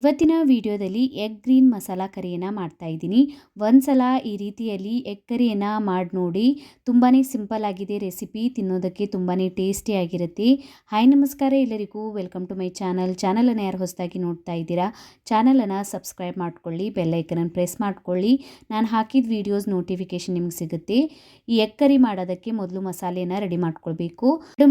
ಇವತ್ತಿನ ವಿಡಿಯೋದಲ್ಲಿ egg green masala ಕರಿಯನ್ನು ಮಾಡ್ತಾ ಇದ್ದೀನಿ. ಒಂದ್ಸಲ ಈ ರೀತಿಯಲ್ಲಿ ಎಗ್ ಕರಿಯನ್ನು ಮಾಡಿ ನೋಡಿ. ತುಂಬಾ ಸಿಂಪಲ್ ಆಗಿದೆ ರೆಸಿಪಿ, ತಿನ್ನೋದಕ್ಕೆ ತುಂಬಾ ಟೇಸ್ಟಿ ಆಗಿರುತ್ತೆ. ಹಾಯ್ ನಮಸ್ಕಾರ ಎಲ್ಲರಿಗೂ, ವೆಲ್ಕಮ್ ಟು ಮೈ ಚಾನಲನ್ನು ಯಾರು ಹೊಸದಾಗಿ ನೋಡ್ತಾ ಇದ್ದೀರಾ ಚಾನಲನ್ನು ಸಬ್ಸ್ಕ್ರೈಬ್ ಮಾಡ್ಕೊಳ್ಳಿ, ಬೆಲ್ಲೈಕನನ್ನು ಪ್ರೆಸ್ ಮಾಡ್ಕೊಳ್ಳಿ. ನಾನು ಹಾಕಿದ ವಿಡಿಯೋಸ್ ನೋಟಿಫಿಕೇಶನ್ ನಿಮ್ಗೆ ಸಿಗುತ್ತೆ. ಈ ಎಗ್ ಕರಿ ಮಾಡೋದಕ್ಕೆ ಮೊದಲು ಮಸಾಲೆಯನ್ನು ರೆಡಿ ಮಾಡ್ಕೊಳ್ಬೇಕು.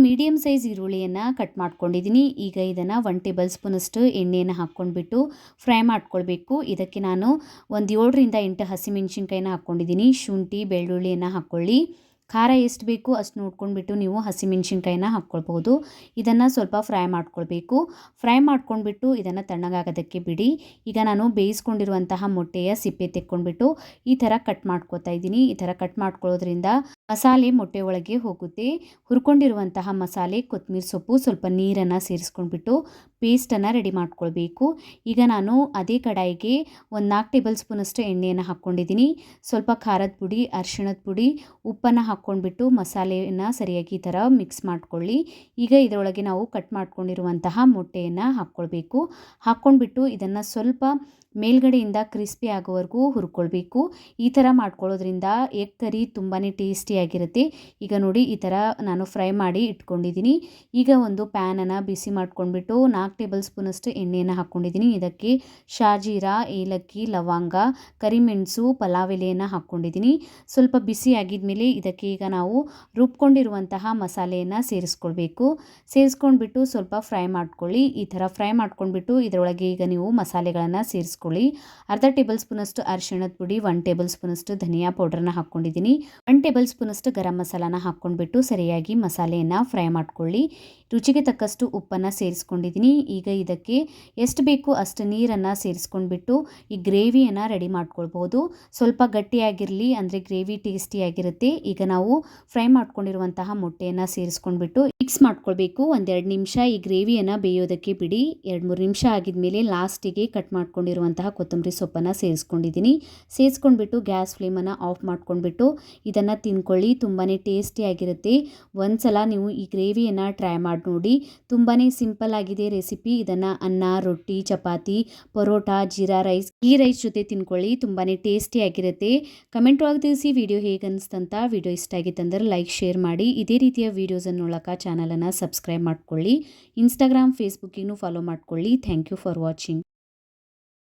ಮೀಡಿಯಮ್ ಸೈಜ್ ಈರುಳ್ಳಿಯನ್ನು ಕಟ್ ಮಾಡ್ಕೊಂಡಿದ್ದೀನಿ. ಈಗ ಇದನ್ನು 1 ಟೇಬಲ್ ಸ್ಪೂನ್ ಅಷ್ಟು ಎಣ್ಣೆಯನ್ನು ಹಾಕ್ಕೊಂಡ್ಬಿಟ್ಟು ಫ್ರೈ ಮಾಡ್ಕೊಳ್ಬೇಕು. ಇದಕ್ಕೆ ನಾನು ಒಂದು 7ರಿಂದ 8 ಹಸಿಮೆಣಸಿನ್ಕಾಯಿನ ಹಾಕ್ಕೊಂಡಿದ್ದೀನಿ. ಶುಂಠಿ ಬೆಳ್ಳುಳ್ಳಿಯನ್ನು ಹಾಕ್ಕೊಳ್ಳಿ. ಖಾರ ಎಷ್ಟು ಬೇಕು ಅಷ್ಟು ನೋಡ್ಕೊಂಡ್ಬಿಟ್ಟು ನೀವು ಹಸಿಮೆಣಸಿನ್ಕಾಯಿನ ಹಾಕ್ಕೊಳ್ಬೋದು. ಇದನ್ನು ಸ್ವಲ್ಪ ಫ್ರೈ ಮಾಡ್ಕೊಳ್ಬೇಕು. ಫ್ರೈ ಮಾಡ್ಕೊಂಡ್ಬಿಟ್ಟು ಇದನ್ನು ತಣ್ಣಗಾಗೋದಕ್ಕೆ ಬಿಡಿ. ಈಗ ನಾನು ಬೇಯಿಸ್ಕೊಂಡಿರುವಂತಹ ಮೊಟ್ಟೆಯ ಸಿಪ್ಪೆ ತೆಕ್ಕೊಂಡ್ಬಿಟ್ಟು ಈ ಥರ ಕಟ್ ಮಾಡ್ಕೊತಾ ಇದ್ದೀನಿ. ಈ ಥರ ಕಟ್ ಮಾಡ್ಕೊಳ್ಳೋದ್ರಿಂದ ಮಸಾಲೆ ಮೊಟ್ಟೆ ಒಳಗೆ ಹೋಗುತ್ತೆ. ಹುರ್ಕೊಂಡಿರುವಂತಹ ಮಸಾಲೆ, ಕೊತ್ತಂಬರಿ ಸೊಪ್ಪು, ಸ್ವಲ್ಪ ನೀರನ್ನು ಸೇರಿಸ್ಕೊಂಡ್ಬಿಟ್ಟು ಪೇಸ್ಟನ್ನು ರೆಡಿ ಮಾಡ್ಕೊಳ್ಬೇಕು. ಈಗ ನಾನು ಅದೇ ಕಡಾಯಿಗೆ ಒಂದು 4 ಟೇಬಲ್ ಸ್ಪೂನ್ ಅಷ್ಟು ಎಣ್ಣೆಯನ್ನು ಹಾಕ್ಕೊಂಡಿದ್ದೀನಿ. ಸ್ವಲ್ಪ ಖಾರದ ಪುಡಿ, ಅರಿಶಿಣದ ಪುಡಿ, ಉಪ್ಪನ್ನು ಹಾಕ್ಕೊಂಡ್ಬಿಟ್ಟು ಮಸಾಲೆಯನ್ನು ಸರಿಯಾಗಿ ಈ ಥರ ಮಿಕ್ಸ್ ಮಾಡ್ಕೊಳ್ಳಿ. ಈಗ ಇದರೊಳಗೆ ನಾವು ಕಟ್ ಮಾಡ್ಕೊಂಡಿರುವಂತಹ ಮೊಟ್ಟೆಯನ್ನು ಹಾಕ್ಕೊಳ್ಬೇಕು. ಹಾಕ್ಕೊಂಡ್ಬಿಟ್ಟು ಇದನ್ನು ಸ್ವಲ್ಪ ಮೇಲ್ಗಡೆಯಿಂದ ಕ್ರಿಸ್ಪಿ ಆಗೋವರೆಗೂ ಹುರ್ಕೊಳ್ಬೇಕು. ಈ ಥರ ಮಾಡ್ಕೊಳ್ಳೋದ್ರಿಂದ ಎಗ್ ಕರಿ ತುಂಬಾ ಟೇಸ್ಟಿಯಾಗಿರುತ್ತೆ. ಈಗ ನೋಡಿ, ಈ ಥರ ನಾನು ಫ್ರೈ ಮಾಡಿ ಇಟ್ಕೊಂಡಿದ್ದೀನಿ. ಈಗ ಒಂದು ಪ್ಯಾನನ್ನು ಬಿಸಿ ಮಾಡ್ಕೊಂಡ್ಬಿಟ್ಟು 4 ಟೇಬಲ್ ಸ್ಪೂನ್ ಅಷ್ಟು ಎಣ್ಣೆಯನ್ನು ಹಾಕ್ಕೊಂಡಿದ್ದೀನಿ. ಇದಕ್ಕೆ ಶಾಜೀರಾ, ಏಲಕ್ಕಿ, ಲವಂಗ, ಕರಿಮೆಣಸು, ಪಲಾವ್ ಎಲೆಯನ್ನು ಹಾಕ್ಕೊಂಡಿದ್ದೀನಿ. ಸ್ವಲ್ಪ ಬಿಸಿ ಆಗಿದ್ಮೇಲೆ ಇದಕ್ಕೆ ಈಗ ನಾವು ರುಬ್ಕೊಂಡಿರುವಂತಹ ಮಸಾಲೆಯನ್ನು ಸೇರಿಸ್ಕೊಳ್ಬೇಕು. ಸೇರಿಸ್ಕೊಂಡ್ಬಿಟ್ಟು ಸ್ವಲ್ಪ ಫ್ರೈ ಮಾಡ್ಕೊಳ್ಳಿ. ಈ ಥರ ಫ್ರೈ ಮಾಡ್ಕೊಂಡ್ಬಿಟ್ಟು ಇದರೊಳಗೆ ಈಗ ನೀವು ಮಸಾಲೆಗಳನ್ನು ಸೇರಿಸ್ಕೊಳ್ಳಿ. ಅರ್ಧ ಟೇಬಲ್ ಸ್ಪೂನ್ ಅಷ್ಟು ಅರಿಶಿಣದ ಪುಡಿ, 1 ಟೇಬಲ್ ಸ್ಪೂನ್ ಅಷ್ಟು ಧನಿಯಾ ಪೌಡರ್ನ ಹಾಕ್ಕೊಂಡಿದ್ದೀನಿ. 1 ಟೇಬಲ್ ಸ್ಪೂನ್ ಅಷ್ಟು ಗರಂ ಮಸಾಲಾನ ಹಾಕ್ಕೊಂಡ್ಬಿಟ್ಟು ಸರಿಯಾಗಿ ಮಸಾಲೆಯನ್ನು ಫ್ರೈ ಮಾಡ್ಕೊಳ್ಳಿ. ರುಚಿಗೆ ತಕ್ಕಷ್ಟು ಉಪ್ಪನ್ನು ಸೇರಿಸ್ಕೊಂಡಿದ್ದೀನಿ. ಈಗ ಇದಕ್ಕೆ ಎಷ್ಟು ಬೇಕು ಅಷ್ಟು ನೀರನ್ನು ಸೇರಿಸ್ಕೊಂಡ್ಬಿಟ್ಟು ಈ ಗ್ರೇವಿಯನ್ನು ರೆಡಿ ಮಾಡ್ಕೊಳ್ಬೋದು. ಸ್ವಲ್ಪ ಗಟ್ಟಿಯಾಗಿರಲಿ, ಅಂದರೆ ಗ್ರೇವಿ ಟೇಸ್ಟಿಯಾಗಿರುತ್ತೆ. ಈಗ ನಾವು ಫ್ರೈ ಮಾಡ್ಕೊಂಡಿರುವಂತಹ ಮೊಟ್ಟೆಯನ್ನು ಸೇರಿಸ್ಕೊಂಡ್ಬಿಟ್ಟು ಮಿಕ್ಸ್ ಮಾಡ್ಕೊಳ್ಬೇಕು. 1-2 ನಿಮಿಷ ಈ ಗ್ರೇವಿಯನ್ನು ಬೇಯೋದಕ್ಕೆ ಬಿಡಿ. 2-3 ನಿಮಿಷ ಆಗಿದ್ಮೇಲೆ ಲಾಸ್ಟಿಗೆ ಕಟ್ ಮಾಡ್ಕೊಂಡಿರುವಂತಹ ಕೊತ್ತಂಬರಿ ಸೊಪ್ಪನ್ನು ಸೇರಿಸ್ಕೊಂಡಿದ್ದೀನಿ. ಸೇರಿಸ್ಕೊಂಡ್ಬಿಟ್ಟು ಗ್ಯಾಸ್ ಫ್ಲೇಮನ್ನು ಆಫ್ ಮಾಡ್ಕೊಂಡ್ಬಿಟ್ಟು ಇದನ್ನು ತಿನ್ಕೊಳ್ಳಿ. ತುಂಬಾ ಟೇಸ್ಟಿಯಾಗಿರುತ್ತೆ. ಒಂದ್ಸಲ ನೀವು ಈ ಗ್ರೇವಿಯನ್ನು ಟ್ರೈ ಮಾಡಿ ನೋಡಿ. ತುಂಬಾ ಸಿಂಪಲ್ ಆಗಿದೆ ರೆಸಿಪಿ. ಇದನ್ನು ಅನ್ನ, ರೊಟ್ಟಿ, ಚಪಾತಿ, ಪರೋಟ, ಜೀರಾ ರೈಸ್, ಈ ರೈಸ್ ಜೊತೆ ತಿನ್ಕೊಳ್ಳಿ. ತುಂಬಾ ಟೇಸ್ಟಿಯಾಗಿರುತ್ತೆ. ಕಮೆಂಟ್ ಒಳಗೆ ತಿಳಿಸಿ ವಿಡಿಯೋ ಹೇಗೆ ಅನಿಸ್ತಂತ. ವಿಡಿಯೋ ಇಷ್ಟ ಆಗಿತ್ತಂದ್ರೆ ಲೈಕ್, ಶೇರ್ ಮಾಡಿ. ಇದೇ ರೀತಿಯ ವೀಡಿಯೋಸನ್ನು ನೋಡೋಕೆ ಚಾನಲನ್ನು ಸಬ್ಸ್ಕ್ರೈಬ್ ಮಾಡ್ಕೊಳ್ಳಿ. ಇನ್ಸ್ಟಾಗ್ರಾಮ್, ಫೇಸ್ಬುಕ್ಕಿಗೂ ಫಾಲೋ ಮಾಡ್ಕೊಳ್ಳಿ. Thank you for watching.